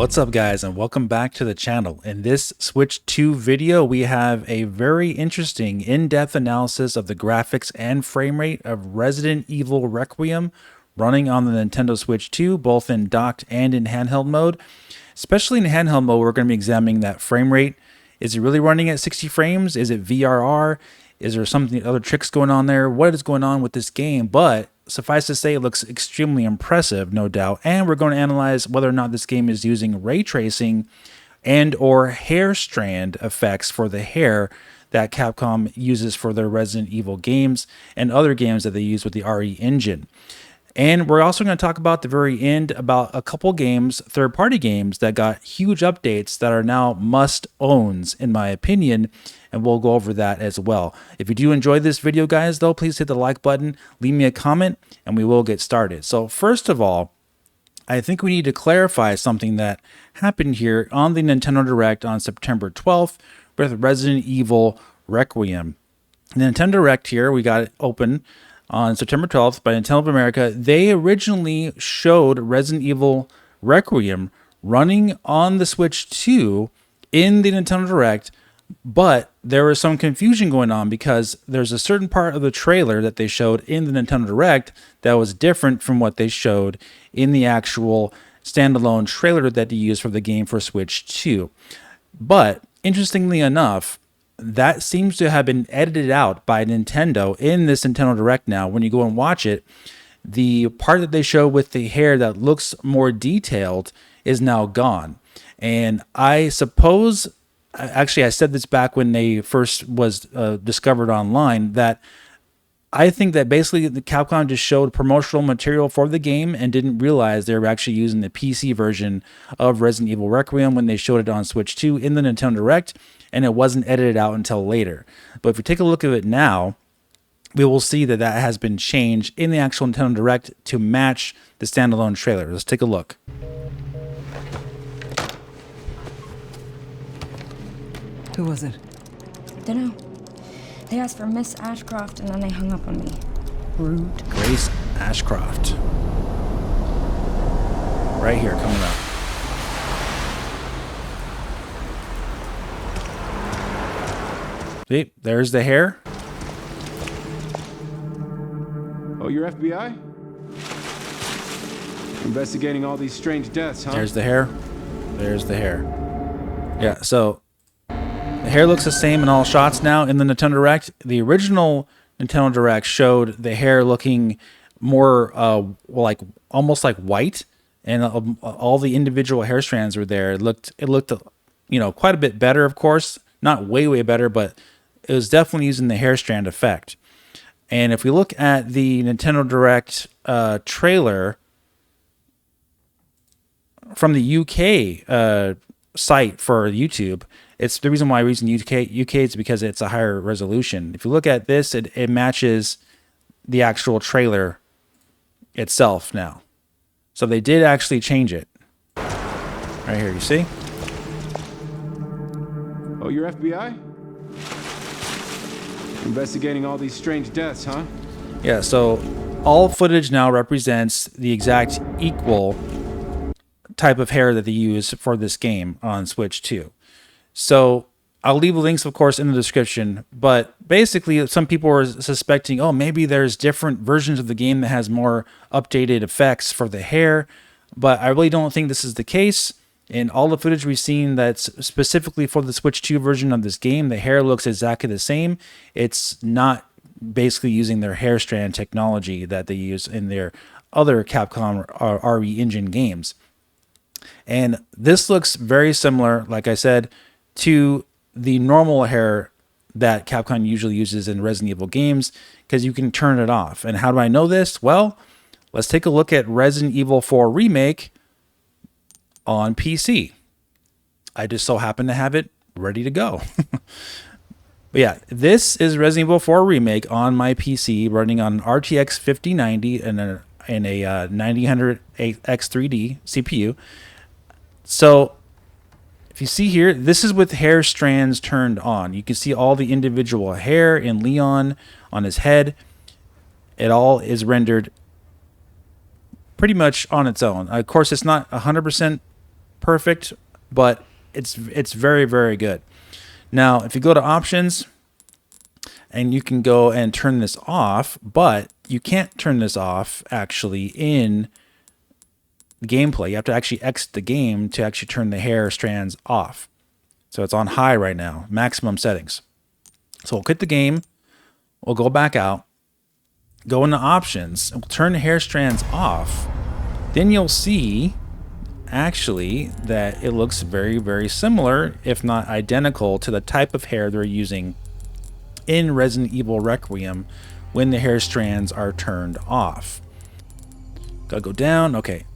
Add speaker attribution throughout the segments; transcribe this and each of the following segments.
Speaker 1: What's up guys, and welcome back to the channel. In this Switch 2 video, we have a very interesting in-depth analysis of the graphics and frame rate of Resident Evil Requiem running on the Nintendo Switch 2, both in docked and in handheld mode. Especially in handheld mode, we're going to be examining that frame rate. Is it really running at 60 frames? Is it VRR? Is there something, other tricks going on there? What is going on with this game? But suffice to say, it looks extremely impressive, no doubt. And we're going to analyze whether or not this game is using ray tracing and or hair strand effects for the hair that Capcom uses for their Resident Evil games and other games that they use with the RE engine. And we're also going to talk about the very end about a couple games, third-party games, that got huge updates that are now must-owns, in my opinion, and we'll go over that as well. If you do enjoy this video, guys, though, please hit the like button, leave me a comment, and we will get started. So first of all, I think we need to clarify something that happened here on the Nintendo Direct on September 12th with Resident Evil Requiem. The Nintendo Direct here, we got it open on September 12th by Nintendo of America. They originally showed Resident Evil Requiem running on the Switch 2 in the Nintendo Direct, but there was some confusion going on because there's a certain part of the trailer that they showed in the Nintendo Direct that was different from what they showed in the actual standalone trailer that they used for the game for Switch 2. But interestingly enough, that seems to have been edited out by Nintendo in this Nintendo Direct now. When you go and watch it, the part that they show with the hair that looks more detailed is now gone. And I suppose, actually I said this back when they first was discovered online, that I think that basically the Capcom just showed promotional material for the game and didn't realize they were actually using the PC version of Resident Evil Requiem when they showed it on Switch 2 in the Nintendo Direct, and it wasn't edited out until later. But if we take a look at it now, we will see that that has been changed in the actual Nintendo Direct to match the standalone trailer. Let's take a look.
Speaker 2: Who was it?
Speaker 3: Dunno. They asked for Miss Ashcroft and then they hung up on me.
Speaker 2: Rude.
Speaker 1: Grace Ashcroft. Right here, coming up. See, there's the hair.
Speaker 4: Oh, you're FBI? Investigating all these strange deaths, huh?
Speaker 1: There's the hair. There's the hair. Yeah, so the hair looks the same in all shots now in the Nintendo Direct. The original Nintendo Direct showed the hair looking more like almost like white, and all the individual hair strands were there. It looked you know, quite a bit better, of course. Not way better, but it was definitely using the hair strand effect. And if we look at the Nintendo Direct trailer from the UK site for YouTube, it's the reason why I'm using UK is because it's a higher resolution. If you look at this, it matches the actual trailer itself now. So they did actually change it. Right here, you see?
Speaker 4: Oh, you're FBI? Investigating all these strange deaths, huh?
Speaker 1: Yeah, so all footage now represents the exact equal type of hair that they use for this game on Switch 2. So I'll leave links, of course, in the description, but basically some people are suspecting, oh, maybe there's different versions of the game that has more updated effects for the hair, but I really don't think this is the case. In all the footage we've seen that's specifically for the Switch 2 version of this game, the hair looks exactly the same. It's not basically using their hair strand technology that they use in their other Capcom RE engine games. And this looks very similar, like I said, to the normal hair that Capcom usually uses in Resident Evil games, because you can turn it off. And how do I know this? Well, let's take a look at Resident Evil 4 Remake on PC. I just so happen to have it ready to go. But yeah, this is Resident Evil 4 Remake on my PC, running on an RTX 5090 and a 9000 X3D CPU. So if you see here, this is with hair strands turned on. You can see all the individual hair in Leon on his head. It all is rendered pretty much on its own. Of course, it's not 100% perfect, but it's very, very good. Now, if you go to options, and you can go and turn this off, but you can't turn this off actually in gameplay. You have to actually exit the game to actually turn the hair strands off. So it's on high right now, maximum settings. So we'll quit the game, we'll go back out, go into options, and we'll turn the hair strands off. Then you'll see actually that it looks very, very similar, if not identical, to the type of hair they're using in Resident Evil Requiem when the hair strands are turned off. Gotta go down. Okay.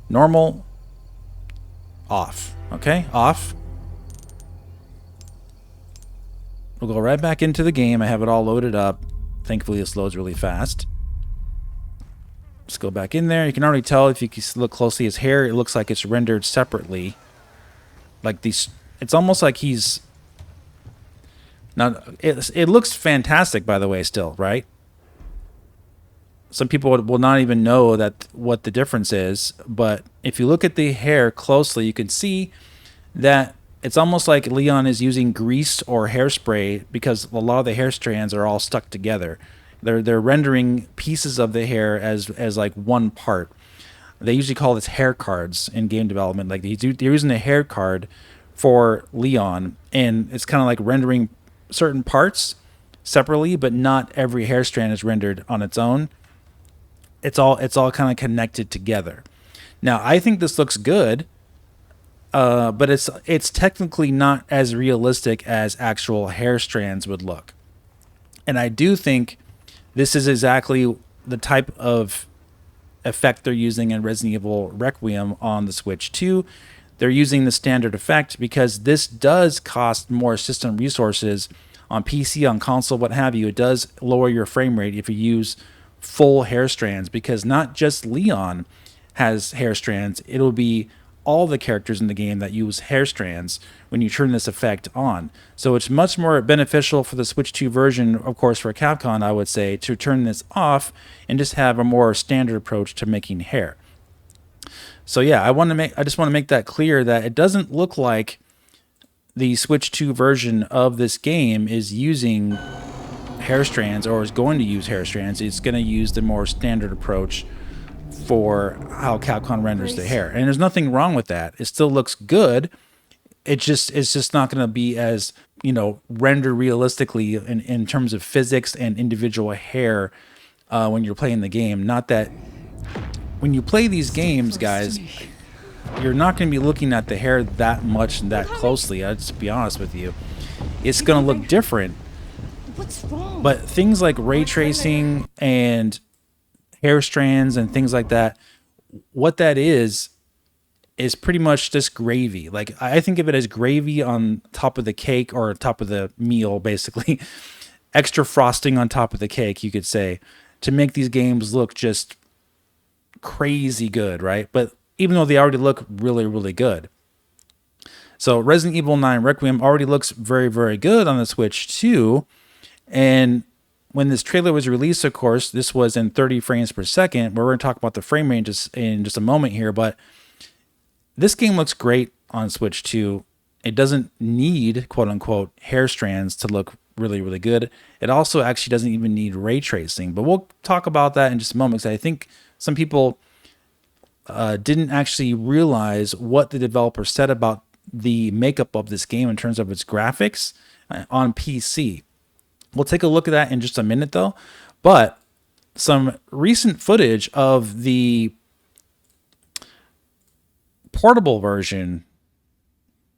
Speaker 1: Normal. Off. Okay. Off. We'll go right back into the game. I have it all loaded up. Thankfully, this loads really fast. Let's go back in there. You can already tell if you look closely, his hair, it looks like it's rendered separately. Like these, it's almost like he's... Now, it looks fantastic, by the way, still, right? Some people will not even know that what the difference is, but if you look at the hair closely, you can see that it's almost like Leon is using grease or hairspray because a lot of the hair strands are all stuck together. They're rendering pieces of the hair as like one part. They usually call this hair cards in game development. Like they're using a hair card for Leon, and it's kind of like rendering certain parts separately, but not every hair strand is rendered on its own. It's all kind of connected together. Now, I think this looks good, but it's technically not as realistic as actual hair strands would look. And I do think this is exactly the type of effect they're using in Resident Evil Requiem on the Switch 2. They're using the standard effect because this does cost more system resources on PC, on console, what have you. It does lower your frame rate if you use full hair strands, because not just Leon has hair strands. It'll be all the characters in the game that use hair strands when you turn this effect on. So it's much more beneficial for the Switch 2 version, of course, for Capcom, I would say, to turn this off and just have a more standard approach to making hair. So yeah, I just want to make that clear that it doesn't look like the Switch 2 version of this game is using hair strands or is going to use hair strands. It's going to use the more standard approach for how Capcom renders the hair. And there's nothing wrong with that. It still looks good. It's just not going to be as, rendered realistically in terms of physics and individual hair when you're playing the game. Not that when you play these games, guys, you're not going to be looking at the hair that much and that closely. I'll just be honest with you. It's going to look different.
Speaker 3: What's wrong?
Speaker 1: But things like ray tracing and hair strands and things like that, what that is pretty much just gravy. Like, I think of it as gravy on top of the cake or top of the meal, basically. Extra frosting on top of the cake, you could say, to make these games look just crazy good, right? But even though they already look really, really good. So Resident Evil 9 Requiem already looks very, very good on the Switch 2. And when this trailer was released, of course, this was in 30 frames per second. We're going to talk about the frame ranges in just a moment here, but this game looks great on Switch 2. It doesn't need, quote unquote, hair strands to look really, really good. It also actually doesn't even need ray tracing, but we'll talk about that in just a moment, because I think some people didn't actually realize what the developer said about the makeup of this game in terms of its graphics on PC. We'll take a look at that in just a minute, though. But some recent footage of the portable version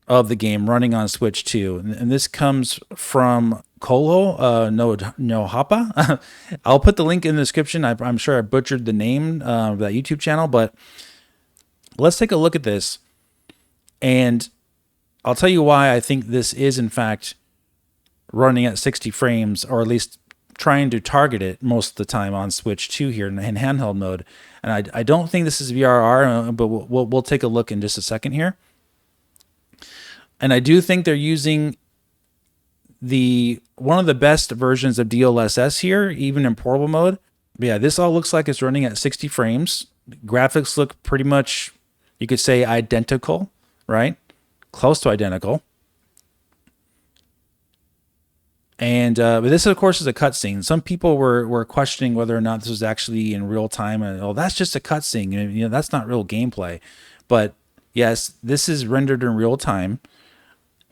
Speaker 1: of the game running on Switch 2. And this comes from Kolo no Hapa. I'll put the link in the description. I'm sure I butchered the name of that YouTube channel, but let's take a look at this. And I'll tell you why I think this is, in fact, running at 60 frames, or at least trying to target it most of the time on Switch 2 here in handheld mode. And I don't think this is VRR, but we'll take a look in just a second here. And I do think they're using one of the best versions of DLSS here, even in portable mode. But yeah, this all looks like it's running at 60 frames. Graphics look pretty much, you could say, identical right? Close to identical. And but this, of course, is a cutscene. Some people were questioning whether or not this was actually in real time, and oh, that's just a cutscene. You know, that's not real gameplay. But yes, this is rendered in real time,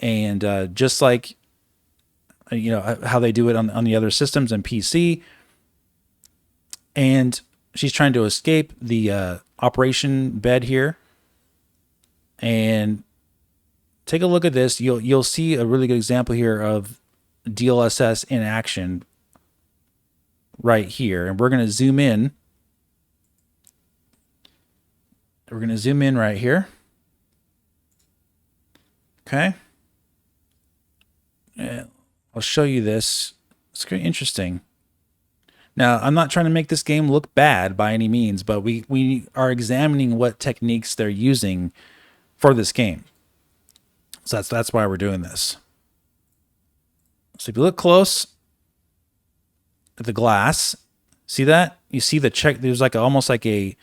Speaker 1: and just like you know how they do it on the other systems and PC. And she's trying to escape the operation bed here, and take a look at this. You'll see a really good example here of DLSS in action right here. And we're going to zoom in. We're going to zoom in right here. Okay. Yeah, I'll show you this. It's very interesting. Now, I'm not trying to make this game look bad by any means, but we are examining what techniques they're using for this game. So that's why we're doing this. So if you look close at the glass, see that? You see the check, there's like almost like a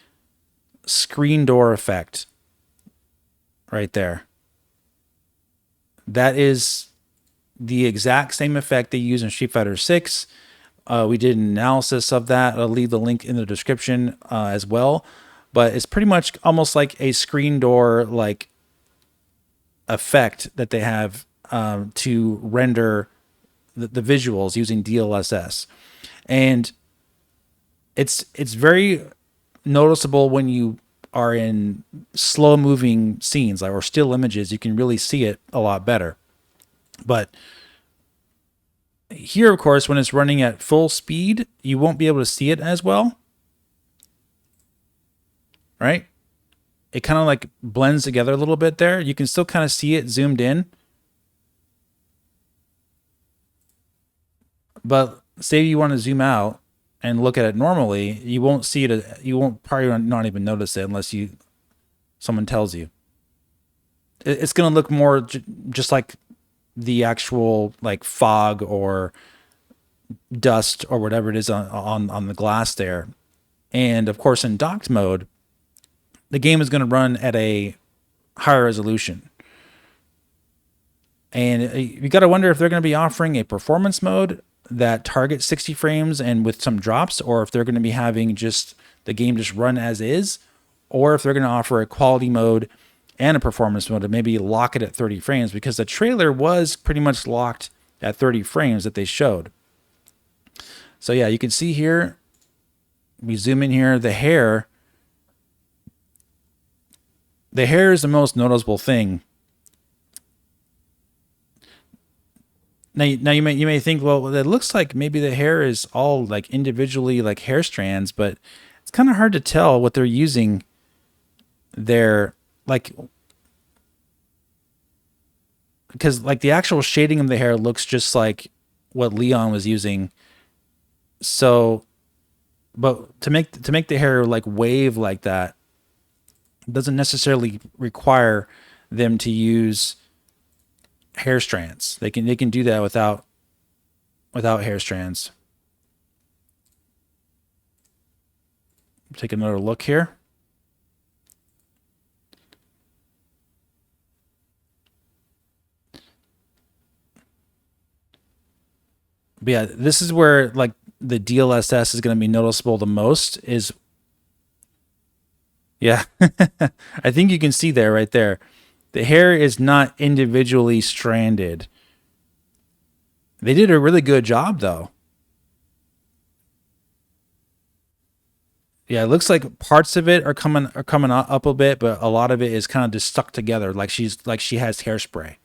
Speaker 1: screen door effect right there. That is the exact same effect they use in Street Fighter 6. We did an analysis of that. I'll leave the link in the description as well. But it's pretty much almost like a screen door like effect that they have to render the visuals using DLSS. And it's very noticeable when you are in slow moving scenes like or still images. You can really see it a lot better. But here, of course, when it's running at full speed, you won't be able to see it as well. Right? It kind of like blends together a little bit there. You can still kind of see it zoomed in. But say you want to zoom out and look at it normally, you won't see it. You won't probably not even notice it unless someone tells you. It's going to look more just like the actual like fog or dust or whatever it is on the glass there. And of course, in docked mode, the game is going to run at a higher resolution. And you got to wonder if they're going to be offering a performance mode that targets 60 frames and with some drops, or if they're going to be having just the game just run as is, or if they're going to offer a quality mode and a performance mode to maybe lock it at 30 frames, because the trailer was pretty much locked at 30 frames that they showed. So yeah, you can see here, we zoom in here, the hair is the most noticeable thing. Now you may think, well, it looks like maybe the hair is all like individually like hair strands, but it's kind of hard to tell what they're using there, like, because like the actual shading of the hair looks just like what Leon was using. So, but to make the hair like wave like that doesn't necessarily require them to use hair strands. They can do that without hair strands. Take another look here. But yeah, this is where like the DLSS is going to be noticeable the most is, yeah, I think you can see there right there. The hair is not individually stranded. They did a really good job though. Yeah, it looks like parts of it are coming up a bit, but a lot of it is kind of just stuck together like she has hairspray.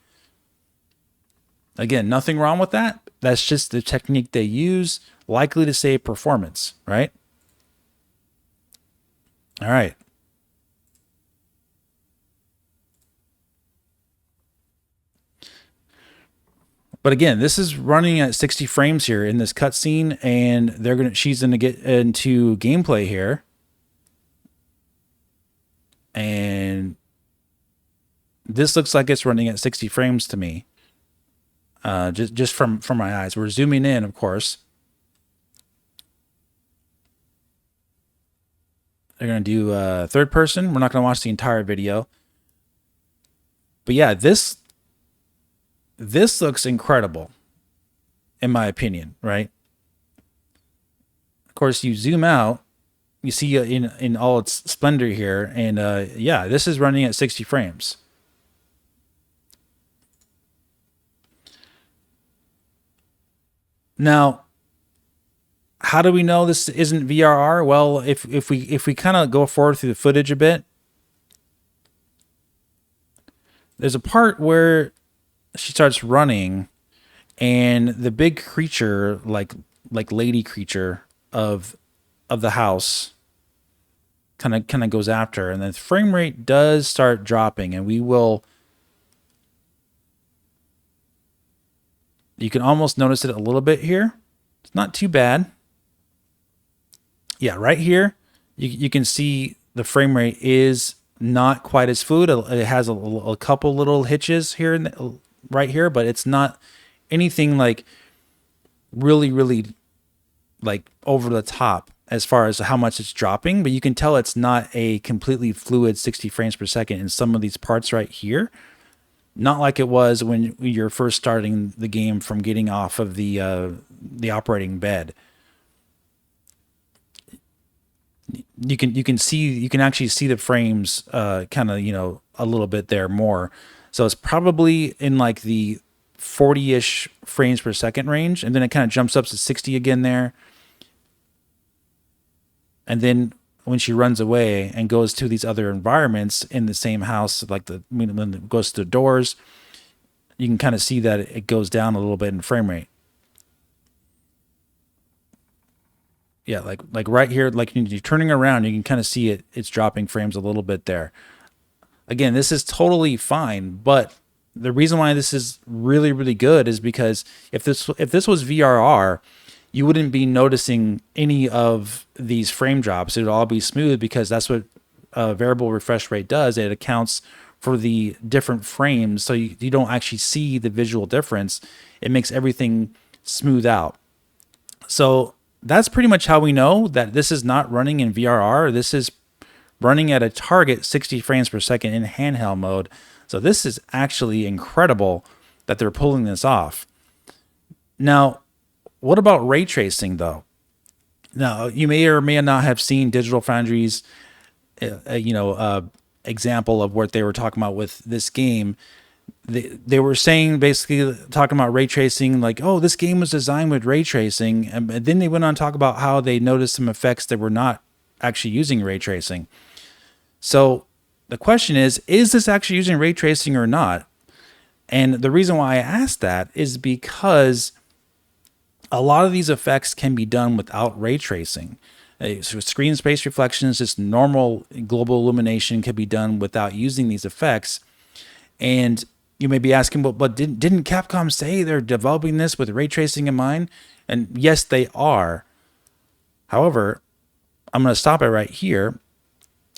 Speaker 1: Again, nothing wrong with that. That's just the technique they use, likely to save performance, right? All right. But again, this is running at 60 frames here in this cutscene, and she's gonna get into gameplay here. And this looks like it's running at 60 frames to me. Just from my eyes. We're zooming in, of course. They're gonna do third person. We're not gonna watch the entire video. But yeah, this looks incredible, in my opinion, right? Of course, you zoom out, you see in all its splendor here, and yeah, this is running at 60 frames. Now, how do we know this isn't VRR? Well, if we kind of go forward through the footage a bit, there's a part where she starts running, and the big creature, like lady creature of the house, kind of goes after her, and the frame rate does start dropping, and you can almost notice it a little bit here. It's not too bad. Yeah, right here, you can see the frame rate is not quite as fluid. It has a couple little hitches here right here, but it's not anything like really like over the top as far as how much it's dropping. But you can tell it's not a completely fluid 60 frames per second in some of these parts right here. Not like it was when you're first starting the game from getting off of the operating bed. You can actually see the frames kind of, a little bit there more. So it's probably in like the 40-ish frames per second range, and then it kind of jumps up to 60 again there. And then when she runs away and goes to these other environments in the same house, like when it goes to the doors, you can kind of see that it goes down a little bit in frame rate. Yeah, like right here, like you're turning around, you can kind of see it's dropping frames a little bit there. Again, this is totally fine, but the reason why this is really good is because if this was VRR, you wouldn't be noticing any of these frame drops. It would all be smooth, because that's what variable refresh rate does. It accounts for the different frames, so you don't actually see the visual difference. It makes everything smooth out. So that's pretty much how we know that this is not running in VRR. This is running at a target 60 frames per second in handheld mode. So this is actually incredible that they're pulling this off. Now, what about ray tracing though? Now, you may or may not have seen Digital Foundry's, example of what they were talking about with this game. They were saying, basically talking about ray tracing, like, oh, this game was designed with ray tracing. And then they went on to talk about how they noticed some effects that were not actually using ray tracing. So the question is this actually using ray tracing or not? And the reason why I asked that is because a lot of these effects can be done without ray tracing. So screen space reflections, just normal global illumination, can be done without using these effects. And you may be asking, but didn't Capcom say they're developing this with ray tracing in mind? And yes, they are. However, I'm going to stop it right here.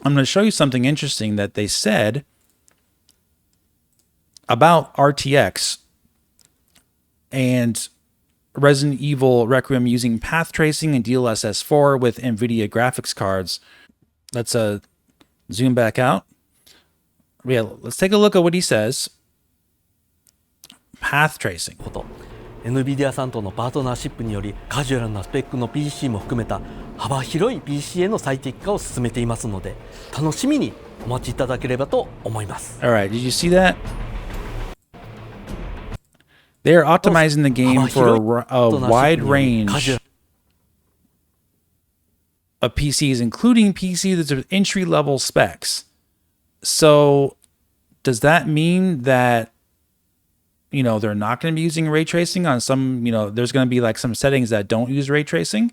Speaker 1: I'm going to show you something interesting that they said about RTX and Resident Evil Requiem using path tracing and DLSS 4 with NVIDIA graphics cards. Let's zoom back out. Yeah, let's take a look at what he says. Path tracing.
Speaker 5: NVIDIA さんとのパートナーシップによりカジュアルなスペックの PC も含めた幅広い PC への最適化を進めていますので、楽しみにお待ちいただければと思います。
Speaker 1: All right, did you see that? They are optimizing the game for a wide range of PCs, including PCs that are entry-level specs. So does that mean that, they're not going to be using ray tracing on some, there's going to be like some settings that don't use ray tracing?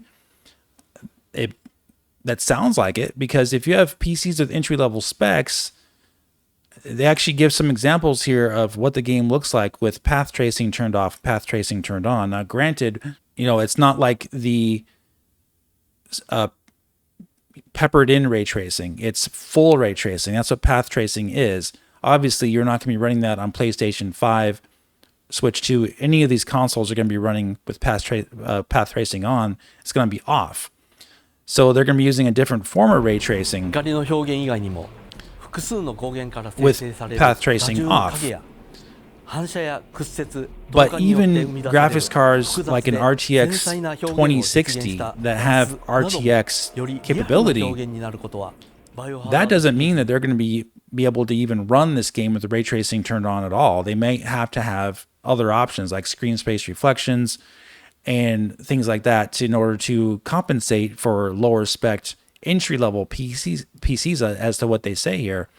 Speaker 1: That sounds like it, because if you have PCs with entry-level specs, they actually give some examples here of what the game looks like with path tracing turned off, path tracing turned on. Now, granted, it's not like the peppered in ray tracing. It's full ray tracing. That's what path tracing is. Obviously, you're not going to be running that on PlayStation 5, Switch 2. Any of these consoles are going to be running with path tracing on. It's going to be off. So they're going to be using a different form of ray tracing.
Speaker 5: 複数の光源から生
Speaker 1: with
Speaker 5: 成される
Speaker 1: path
Speaker 5: 打
Speaker 1: tracing
Speaker 5: 順
Speaker 1: off.
Speaker 5: 影や反射や屈折透
Speaker 1: But
Speaker 5: 過によって生
Speaker 1: even
Speaker 5: み出される
Speaker 1: graphics cards
Speaker 5: 複雑
Speaker 1: like an
Speaker 5: で
Speaker 1: RTX
Speaker 5: 繊細な表現を実現し
Speaker 1: 2060
Speaker 5: た
Speaker 1: that have
Speaker 5: なども
Speaker 1: RTX
Speaker 5: よりリアルな
Speaker 1: capability,
Speaker 5: 表現になることはバイオハ
Speaker 1: that
Speaker 5: ザード
Speaker 1: doesn't mean that they're going to be able to even run this game with the ray tracing turned on at all. They may have to have other options like screen space reflections and things like that in order to compensate for lower spec entry level PCs as to what they say here.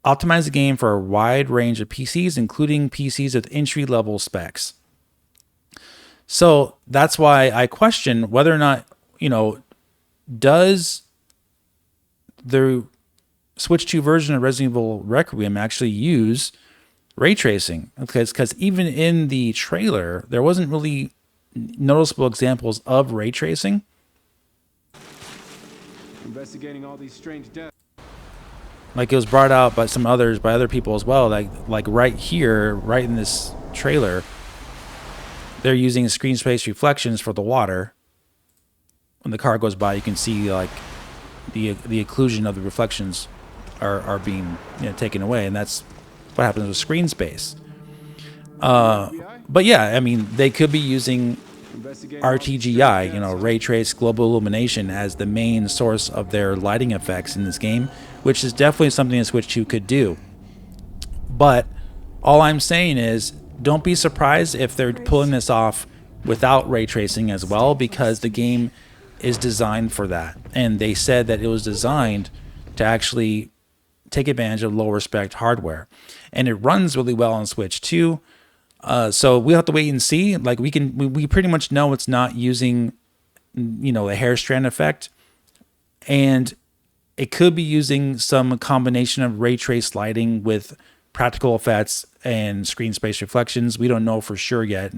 Speaker 1: Optimize the game for a wide range of PCs, including PCs with entry level specs. So that's why I question whether or not, does the Switch 2 version of Resident Evil Requiem actually use ray tracing? Because even in the trailer, there wasn't really noticeable examples of ray tracing.
Speaker 4: Investigating all these strange deaths.
Speaker 1: Like it was brought out by other people as well. Like right here, right in this trailer, they're using screen space reflections for the water. When the car goes by, you can see like the occlusion of the reflections are being taken away, and that's what happens with screen space. But yeah, I mean, they could be using RTGI, ray trace global illumination, as the main source of their lighting effects in this game, which is definitely something that Switch 2 could do. But all I'm saying is, don't be surprised if they're pulling this off without ray tracing as well, because the game is designed for that. And they said that it was designed to actually take advantage of lower spec hardware. And it runs really well on Switch 2. So we'll have to wait and see. Like we pretty much know it's not using, the hair strand effect. And it could be using some combination of ray trace lighting with practical effects and screen space reflections. We don't know for sure yet.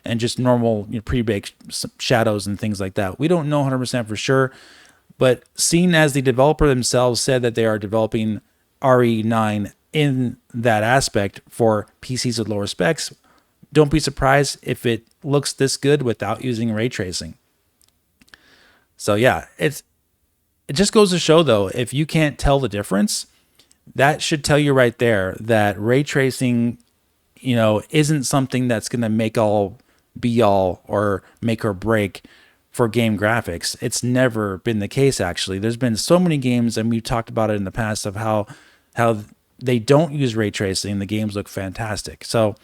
Speaker 1: And just normal pre-baked shadows and things like that. We don't know 100% for sure. But seeing as the developer themselves said that they are developing RE9 in that aspect for PCs with lower specs, don't be surprised if it looks this good without using ray tracing. So yeah, it just goes to show, though, if you can't tell the difference, that should tell you right there that ray tracing, isn't something that's going to make all be all or make or break for game graphics. It's never been the case, actually. There's been so many games, and we've talked about it in the past, of how they don't use ray tracing and the games look fantastic. So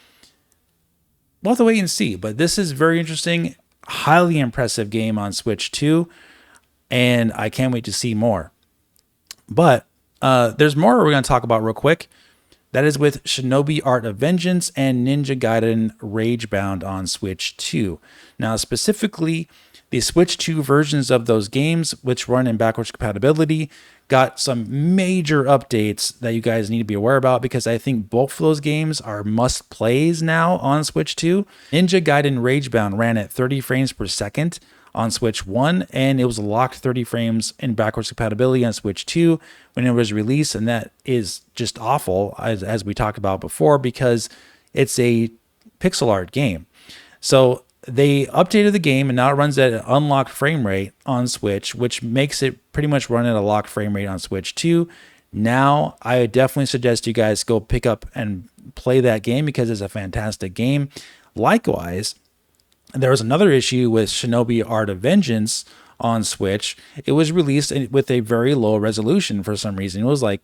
Speaker 1: we'll have to wait and see. But this is very interesting, highly impressive game on Switch 2, and I can't wait to see more. But there's more we're going to talk about real quick. That is with Shinobi Art of Vengeance and Ninja Gaiden Ragebound on Switch 2. Now, specifically, the Switch 2 versions of those games, which run in backwards compatibility, got some major updates that you guys need to be aware about, because I think both of those games are must-plays now on Switch 2. Ninja Gaiden Ragebound ran at 30 frames per second on Switch 1, and it was locked 30 frames in backwards compatibility on Switch 2 when it was released, and that is just awful, as we talked about before, because it's a pixel art game. So they updated the game, and now it runs at an unlocked frame rate on Switch, which makes it pretty much run at a locked frame rate on Switch 2. Now, I definitely suggest you guys go pick up and play that game, because it's a fantastic game. Likewise, there was another issue with Shinobi Art of Vengeance on Switch. It was released with a very low resolution for some reason. It was like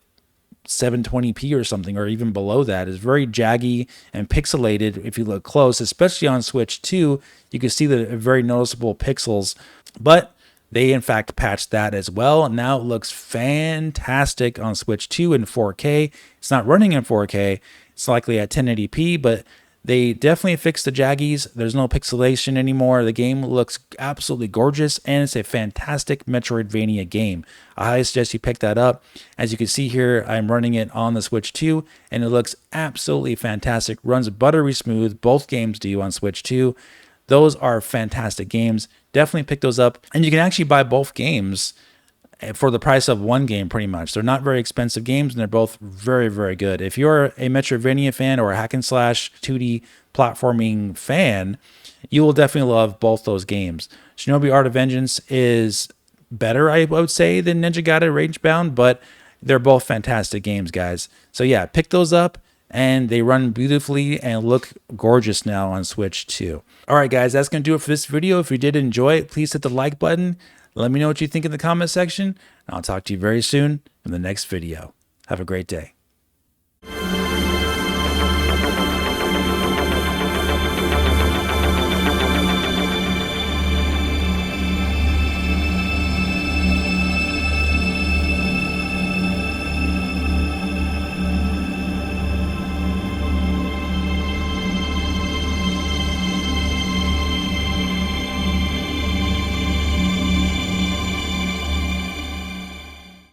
Speaker 1: 720p or something, or even below that. It's very jaggy and pixelated if you look close, especially on Switch 2. You can see the very noticeable pixels, but they in fact patched that as well. And now it looks fantastic on Switch 2 in 4K. It's not running in 4K. It's likely at 1080p, but they definitely fixed the jaggies. There's no pixelation anymore. The game looks absolutely gorgeous, and it's a fantastic Metroidvania game. I highly suggest you pick that up. As you can see here, I'm running it on the Switch 2, and it looks absolutely fantastic. Runs buttery smooth. Both games do on Switch 2. Those are fantastic games. Definitely pick those up. And you can actually buy both games for the price of one game, pretty much. They're not very expensive games, and they're both very, very good. If you're a Metroidvania fan or a hack and slash 2D platforming fan, you will definitely love both those games. Shinobi Art of Vengeance is better, I would say, than Ninja Gaiden Ragebound, but they're both fantastic games, guys. So yeah, pick those up, and they run beautifully and look gorgeous now on Switch too. All right, guys, that's going to do it for this video. If you did enjoy it, please hit the like button. Let me know what you think in the comment section, and I'll talk to you very soon in the next video. Have a great day.